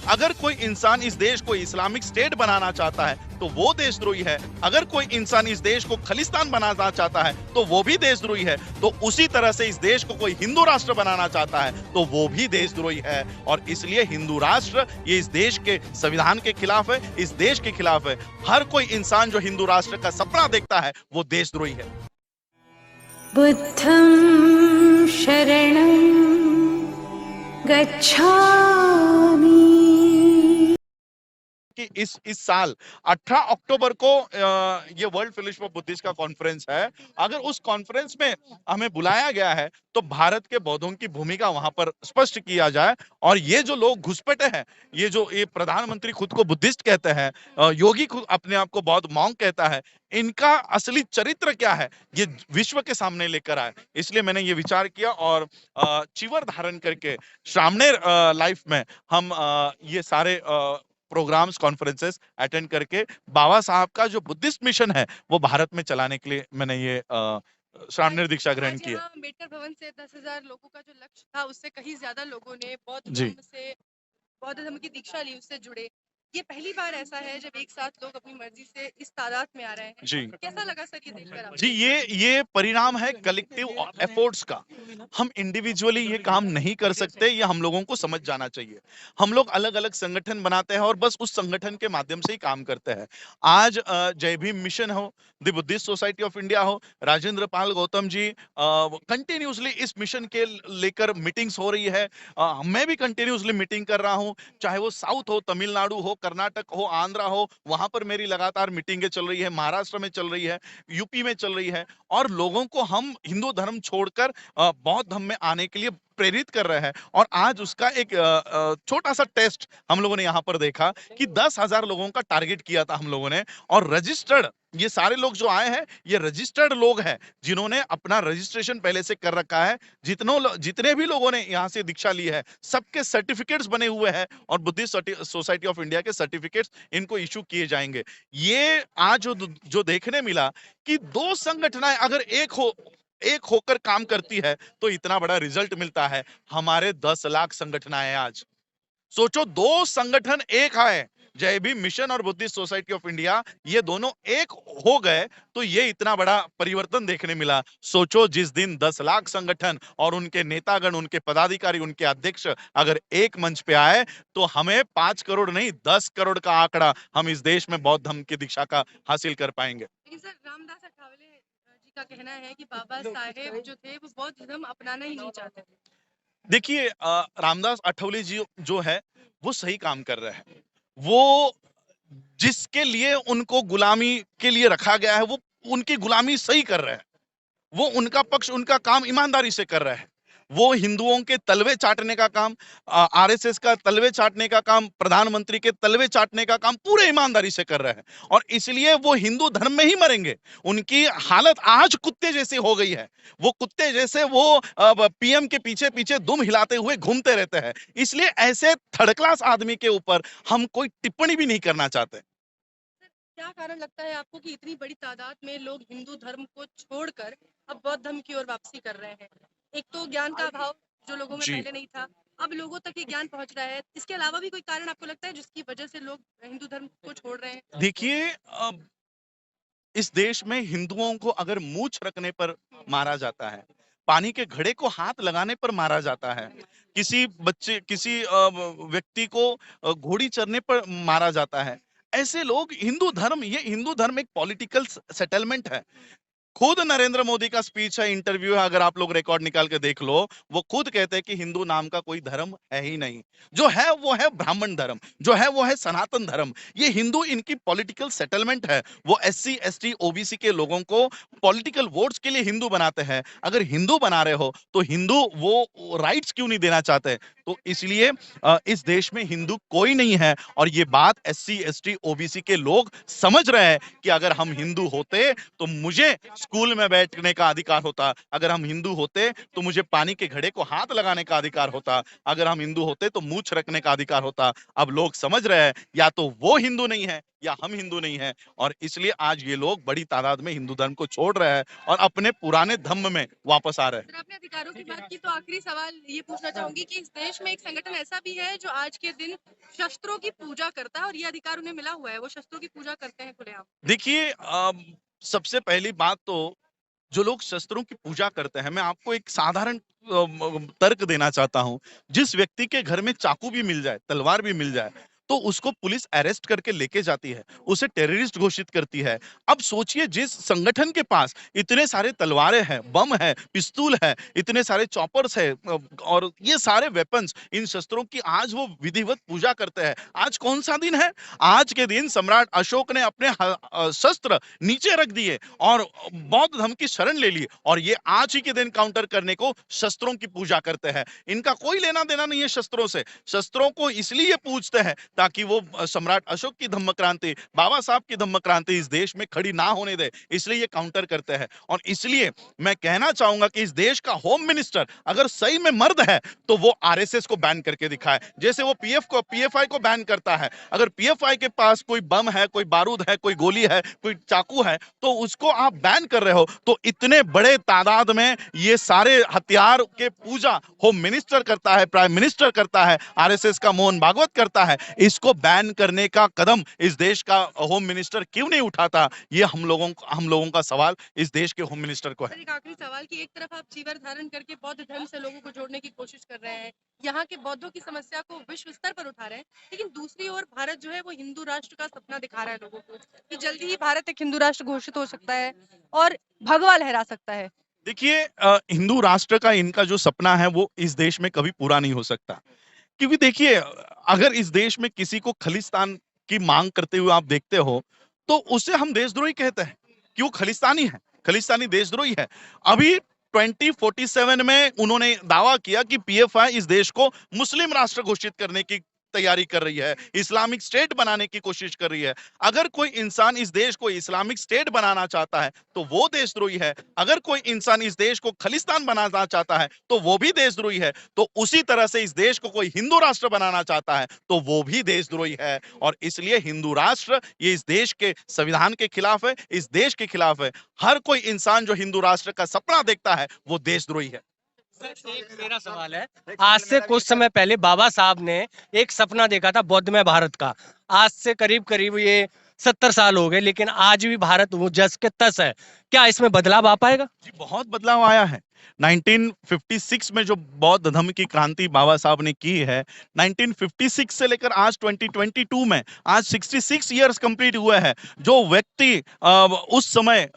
अगर कोई इंसान इस देश को इस्लामिक स्टेट बनाना चाहता है तो वो देशद्रोही है। अगर कोई इंसान इस देश को खलिस्तान बनाना चाहता है तो वो भी देशद्रोही है। तो उसी तरह से इस देश को कोई हिंदू राष्ट्र बनाना चाहता है तो वो भी देशद्रोही है। और इसलिए हिंदू राष्ट्र ये इस देश के संविधान के खिलाफ है, इस देश के खिलाफ है। हर कोई इंसान जो हिंदू राष्ट्र का सपना देखता है वो देशद्रोही है। बुद्धं शरणं गच्छामि। कि इस साल 18 अक्टूबर को ये वर्ल्ड फेलोशिप ऑफ बुद्धिस्ट का कॉन्फ्रेंस है। अगर उस कॉन्फ्रेंस में हमें बुलाया गया है तो भारत के बौद्धों की भूमिका वहां पर स्पष्ट किया जाए। और ये जो लोग घुसपैठे हैं, ये प्रधानमंत्री खुद को बुद्धिस्ट कहते हैं, योगी खुद अपने आप को बौद्ध मॉन्क कहता है, इनका असली चरित्र क्या है ये विश्व के सामने लेकर आए। इसलिए मैंने ये विचार किया और चिवर धारण करके श्रामणेर लाइफ में हम ये सारे प्रोग्राम्स कॉन्फ्रेंसेस अटेंड करके बाबा साहब का जो बुद्धिस्ट मिशन है वो भारत में चलाने के लिए मैंने ये श्रामणेर दीक्षा ग्रहण किया। अम्बेडकर भवन से 10,000 लोगों का जो लक्ष्य था उससे कहीं ज्यादा लोगों ने जी। बौद्ध धर्म की दीक्षा ली, उससे जुड़े। ये पहली बार ऐसा है जब एक साथ लोग अपनी मर्जी से इस तादाद में आ रहे हैं। जी। कैसा लगा सर ये देखकर आपको? जी, ये परिणाम है कलेक्टिव एफर्ट्स का। हम इंडिविजुअली ये काम नहीं कर सकते, ये हम लोगों को समझ जाना चाहिए। हम लोग अलग-अलग संगठन बनाते हैं और बस उस संगठन के माध्यम से ही काम करते हैं। आज जय भीम मिशन हो, the Buddhist society of India हो, राजेंद्र पाल गौतम जी कंटिन्यूअसली इस मिशन के लेकर मीटिंग्स हो रही है। मैं भी कंटिन्यूअसली मीटिंग कर रहा हूँ, चाहे वो साउथ हो, तमिलनाडु हो, कर्नाटक हो, आंध्रा हो, वहां पर मेरी लगातार मीटिंगें चल रही है, महाराष्ट्र में चल रही है, यूपी में चल रही है। और लोगों को हम हिंदू धर्म छोड़कर बौद्ध धर्म में आने के लिए प्रेरित कर रहे हैं। और आज उसका एक छोटा सा टेस्ट हम लोगों ने यहाँ पर देखा कि 10,000 लोगों का टारगेट किया था हम लोगों ने। और रजिस्टर्ड ये सारे लोग जो आए हैं ये रजिस्टर्ड लोग हैं जिन्होंने अपना रजिस्ट्रेशन पहले से कर रखा है। जितने भी लोगों ने यहाँ से दीक्षा ली है सबके सर्टिफिकेट्स बने हुए हैं और बुद्धिस्ट सोसाइटी ऑफ इंडिया के सर्टिफिकेट्स इनको इशू किए जाएंगे। ये आज जो देखने मिला कि दो संगठनें अगर एक होकर काम करती है तो इतना बड़ा रिजल्ट मिलता है। हमारे 10 लाख संगठनें आज सोचो, दो संगठन एक आए, जय भीम मिशन और बुद्धिस्ट सोसाइटी ऑफ इंडिया, ये दोनों एक हो गए तो ये इतना बड़ा परिवर्तन देखने मिला। सोचो, जिस दिन 10 लाख संगठन और उनके नेतागण, उनके पदाधिकारी, उनके अध्यक्ष अगर एक मंच पे आए तो हमें 5 करोड़ नहीं 10 करोड़ का आंकड़ा हम इस देश में बौद्ध धर्म की दीक्षा का हासिल कर पाएंगे। लेकिन सर रामदास अठावले जी का कहना है कि बाबा साहेब जो थे वो बौद्ध धर्म अपनाना ही नहीं चाहते थे। देखिए, रामदास अठावले जी जो है वो सही काम कर रहे हैं। वो जिसके लिए उनको गुलामी के लिए रखा गया है वो उनकी गुलामी सही कर रहे हैं। वो उनका पक्ष, उनका काम ईमानदारी से कर रहे हैं। वो हिंदुओं के तलवे चाटने का काम, आरएसएस का तलवे चाटने का काम, प्रधानमंत्री के तलवे चाटने का काम पूरे ईमानदारी से कर रहे हैं। और इसलिए वो हिंदू धर्म में ही मरेंगे। उनकी हालत आज कुत्ते जैसी हो गई है। वो कुत्ते जैसे वो पीएम के पीछे पीछे दुम हिलाते हुए घूमते रहते हैं। इसलिए ऐसे थर्ड क्लास आदमी के ऊपर हम कोई टिप्पणी भी नहीं करना चाहते। क्या कारण लगता है आपको कि इतनी बड़ी तादाद में लोग हिंदू धर्म को छोड़कर अब बौद्ध धर्म की ओर वापसी कर रहे हैं? एक तो ज्ञान का अभाव जो लोगों में जी। पहले नहीं था, अब लोगों तक ये ज्ञान पहुंच रहा है। इसके अलावा भी कोई कारण आपको लगता है जिसकी वजह से लोग हिंदू धर्म को छोड़ रहे हैं? देखिए, इस देश में हिंदुओं को अगर मूंछ रखने पर मारा जाता है, पानी के घड़े को हाथ लगाने पर मारा जाता है, किसी व्यक्ति को घोड़ी चरने पर मारा जाता है, ऐसे लोग ये हिंदू धर्म एक पॉलिटिकल सेटलमेंट है। खुद नरेंद्र मोदी का स्पीच है, इंटरव्यू है, अगर आप लोग रिकॉर्ड निकाल के देख लो, वो खुद कहते हैं कि हिंदू नाम का कोई धर्म है ही नहीं। जो है वो है ब्राह्मण धर्म, जो है वो है सनातन धर्म। ये हिंदू इनकी पॉलिटिकल सेटलमेंट है। वो एससी एसटी ओबीसी के लोगों को पॉलिटिकल वोट्स के लिए हिंदू बनाते हैं। अगर हिंदू बना रहे हो तो हिंदू वो राइट्स क्यों नहीं देना चाहते? तो इसलिए इस देश में हिंदू कोई नहीं है। और ये बात एससी एसटी ओबीसी के लोग समझ रहे हैं कि अगर हम हिंदू होते तो मुझे स्कूल में बैठने का अधिकार होता। अगर हम हिंदू होते तो मुझे पानी के घड़े को हाथ लगाने का अधिकार होता। अगर हम हिंदू होते तो मूंछ रखने का अधिकार होता। अब लोग समझ रहे हैं या तो वो हिंदू नहीं है या हम हिंदू नहीं है, और इसलिए आज ये लोग बड़ी तादाद में हिंदू धर्म को छोड़ रहे हैं और अपने पुराने धर्म में वापस आ रहे हैं। सर, आपने अधिकारों की बात की तो आखिरी सवाल ये पूछना चाहूंगी कि इस देश में एक संगठन ऐसा भी है जो आज के दिन शस्त्रों की पूजा करता है और ये अधिकार उन्हें मिला हुआ है, वो शस्त्रों की पूजा करते हैं खुलेआम। देखिए, सबसे पहली बात तो जो लोग शस्त्रों की पूजा करते हैं, मैं आपको एक साधारण तर्क देना चाहता हूं। जिस व्यक्ति के घर में चाकू भी मिल जाए, तलवार भी मिल जाए, तो उसको पुलिस अरेस्ट करके लेके जाती है, उसे टेररिस्ट घोषित करती है। अब सोचिए, जिस संगठन के पास इतने सारे तलवारें हैं, बम है, पिस्तूल है, इतने सारे चॉपर्स है, और ये सारे वेपन्स, इन शस्त्रों की आज वो विधिवत पूजा करते हैं। आज कौन सा दिन है? आज के दिन सम्राट अशोक ने अपने शस्त्र नीचे रख दिए और बौद्ध धर्म की शरण ले ली, और ये आज ही के दिन काउंटर करने को शस्त्रों की पूजा करते हैं। इनका कोई लेना देना नहीं है शस्त्रों से। शस्त्रों को इसलिए पूजते हैं ताकि वो सम्राट अशोक की धम्म क्रांति, बाबा साहब की धम्म क्रांति इस देश में खड़ी ना होने दे, इसलिए ये काउंटर करते हैं। और इसलिए मैं कहना चाहूंगा कि इस देश का होम मिनिस्टर अगर सही में मर्द है तो वो आरएसएस को बैन करके दिखाए, जैसे वो पीएफआई को बैन करता है। अगर पीएफआई के पास कोई बम है, कोई बारूद है, कोई गोली है, कोई चाकू है, तो उसको आप बैन कर रहे हो। तो इतने बड़े तादाद में ये सारे हथियार के पूजा होम मिनिस्टर करता है, प्राइम मिनिस्टर करता है, आरएसएस का मोहन भागवत करता है। इसको बैन करने का कदम इस देश का होम मिनिस्टर क्यों नहीं उठाता? ये हम लोगों का सवाल इस देश के होम मिनिस्टर को है। सर, एक आखिरी सवाल कि एक तरफ आप चीवर धारण करके बौद्ध धर्म से लोगों को जोड़ने की कोशिश कर रहे हैं, यहाँ के बौद्धों की समस्या को विश्व स्तर पर उठा रहे हैं, लेकिन दूसरी ओर भारत जो है वो हिंदू राष्ट्र का सपना दिखा रहा है लोगों को कि जल्दी ही भारत एक हिंदू राष्ट्र घोषित हो सकता है और भगवा लहरा सकता है। देखिए, हिंदू राष्ट्र का इनका जो सपना है वो इस देश में कभी पूरा नहीं हो सकता। क्योंकि देखिए, अगर इस देश में किसी को खलिस्तान की मांग करते हुए आप देखते हो, तो उसे हम देशद्रोही कहते हैं। क्यों? खलिस्तानी है, खलिस्तानी देशद्रोही है। अभी 2047 में उन्होंने दावा किया कि पीएफआई इस देश को मुस्लिम राष्ट्र घोषित करने की तैयारी कर रही है, इस्लामिक स्टेट बनाने की कोशिश कर रही है। अगर कोई इंसान इस देश को इस्लामिक स्टेट बनाना चाहता है तो वो देशद्रोही है। अगर कोई इंसान इस देश को खलिस्तान बनाना चाहता है तो वो भी देशद्रोही है। तो उसी तरह से इस देश को कोई हिंदू राष्ट्र बनाना चाहता है तो वो भी देशद्रोही है। और इसलिए हिंदू राष्ट्र ये इस देश के संविधान के खिलाफ है, इस देश के खिलाफ है। हर कोई इंसान जो हिंदू राष्ट्र का सपना देखता है वो देशद्रोही है। सर, एक मेरा सवाल है। आज से कुछ समय पहले बाबा साहब ने एक सपना देखा था बौद्धमय भारत का। आज से करीब करीब ये 70 साल हो गए, लेकिन आज भी भारत वो जस के तस है। क्या इसमें बदलाव आ पाएगा? जी, बहुत बदलाव आया है। 1956 में जो बौद्ध धर्म की क्रांति बाबा साहब ने की है, 1956 से लेकर आज 2022 में आज 66 इयर्स कंप्लीट हुए हैं। जो व्यक्ति उस समय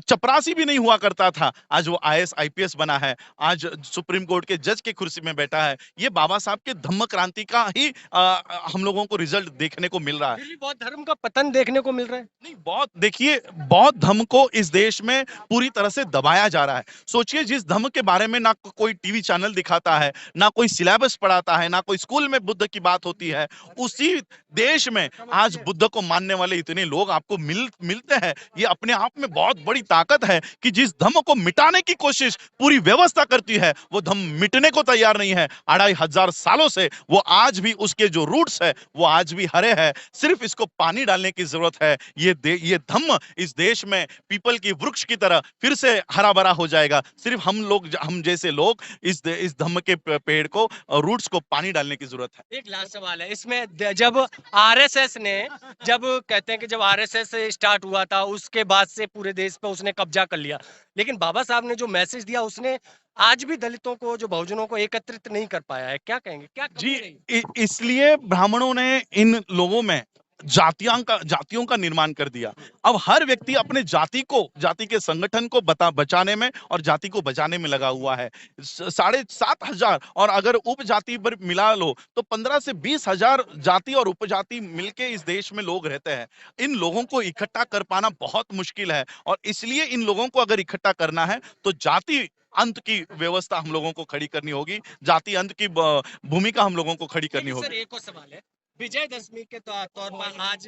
चपरासी भी नहीं हुआ करता था, आज वो आईएएस आईपीएस बना है, आज सुप्रीम कोर्ट के जज की कुर्सी में बैठा है। ये बाबा साहब के धम्म क्रांति का ही हम लोगों को रिजल्ट देखने को मिल रहा है। फिर भी बौद्ध धर्म का पतन देखने को मिल रहा है। नहीं, देखिए, बौद्ध धर्म को इस देश में पूरी तरह से दबाया जा रहा है। सोचिए, जिस धर्म के बारे में ना कोई टीवी चैनल दिखाता है, ना कोई सिलेबस पढ़ाता है, ना कोई स्कूल में बुद्ध की बात होती है, उसी देश में आज बुद्ध को मानने वाले इतने लोग आपको मिलते हैं। ये अपने आप में बहुत बड़ी ताकत है कि जिस धर्म को मिटाने की कोशिश पूरी व्यवस्था करती है, वो धर्म मिटने को तैयार नहीं है। 2500 सालों से वो आज भी, उसके जो रूट्स है वो आज भी हरे हैं। सिर्फ इसको पानी डालने की जरूरत है। ये धम्म इस देश में पीपल की वृक्ष की तरह फिर से हरा भरा हो जाएगा। सिर्फ हम जैसे लोग इस धम्म के पेड़ को, रूट्स को पानी डालने की जरूरत है। एक लास्ट सवाल है इसमें। जब आरएसएस ने, जब कहते हैं कि जब आरएसएस स्टार्ट हुआ था उसके बाद से पूरे देश पे उसने कब्जा कर लिया, लेकिन बाबा साहब ने जो मैसेज दिया उसने आज भी दलितों को, जो बहुजनों को एकत्रित नहीं कर पाया है। क्या कहेंगे, क्या कमी रही? इसलिए ब्राह्मणों ने इन लोगों में जातियों का निर्माण कर दिया। अब हर व्यक्ति अपने जाति के संगठन को बचाने में और जाति को बचाने में लगा हुआ है। 7,500 और अगर उपजाति पर मिला लो तो 15 से 20,000 जाति और उपजाति मिलके इस देश में लोग रहते हैं। इन लोगों को इकट्ठा कर पाना बहुत मुश्किल है, और इसलिए इन लोगों को अगर इकट्ठा करना है तो जाति अंत की व्यवस्था हम लोगों को खड़ी करनी होगी। जाति अंत की भूमिका हम लोगों को खड़ी करनी होगी। सर, एक और सवाल है। विजयदशमी के तौर पर आज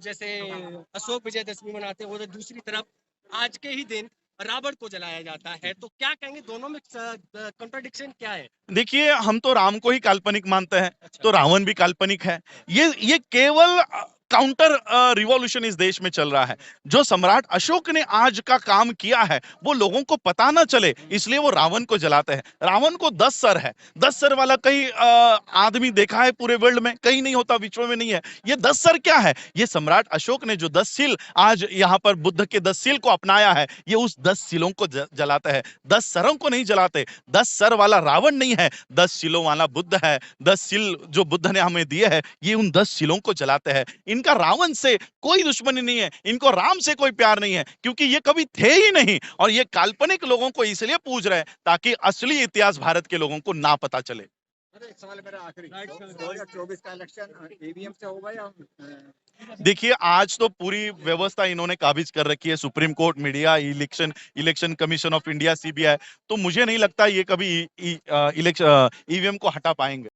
जैसे अशोक विजयदशमी मनाते हैं, वो तो दूसरी तरफ आज के ही दिन रावण को जलाया जाता है, तो क्या कहेंगे, दोनों में कंट्राडिक्शन क्या है? देखिए, हम तो राम को ही काल्पनिक मानते हैं, अच्छा। तो रावण भी काल्पनिक है। ये केवल काउंटर रिवॉल्यूशन इस देश में चल रहा है। जो सम्राट अशोक ने आज का काम किया है, वो लोगों को पता ना चले, इसलिए वो रावण को जलाते हैं। रावण को 10 सर है। 10 सर वाला कहीं आदमी देखा है पूरे वर्ल्ड में? कहीं नहीं होता, विश्व में नहीं है। ये 10 सर क्या है? ये सम्राट अशोक ने जो 10 सील आज यहाँ पर बुद्ध के 10 सील को अपनाया है, ये उस 10 सीलों को जलाते हैं। 10 सरों को नहीं जलाते। 10 सर वाला रावण नहीं है, 10 सीलों वाला बुद्ध है। 10 सील जो बुद्ध ने हमें दिए हैं, ये उन 10 सीलों को जलाते हैं। इनका रावण से कोई दुश्मनी नहीं है, इनको राम से कोई प्यार नहीं है, क्योंकि ये कभी थे ही नहीं। और ये काल्पनिक लोगों को इसलिए पूज रहे हैं ताकि असली इतिहास भारत के लोगों को ना पता चले। एक सवाल मेरा आखिरी, 2024 का इलेक्शन ईवीएम से होगा या देखिए, आज तो पूरी व्यवस्था इन्होंने काबिज कर रखी है, supreme court, media, election commission of India, CBI. तो मुझे नहीं लगता ये कभी इलेक्शन ईवीएम को हटा पाएंगे।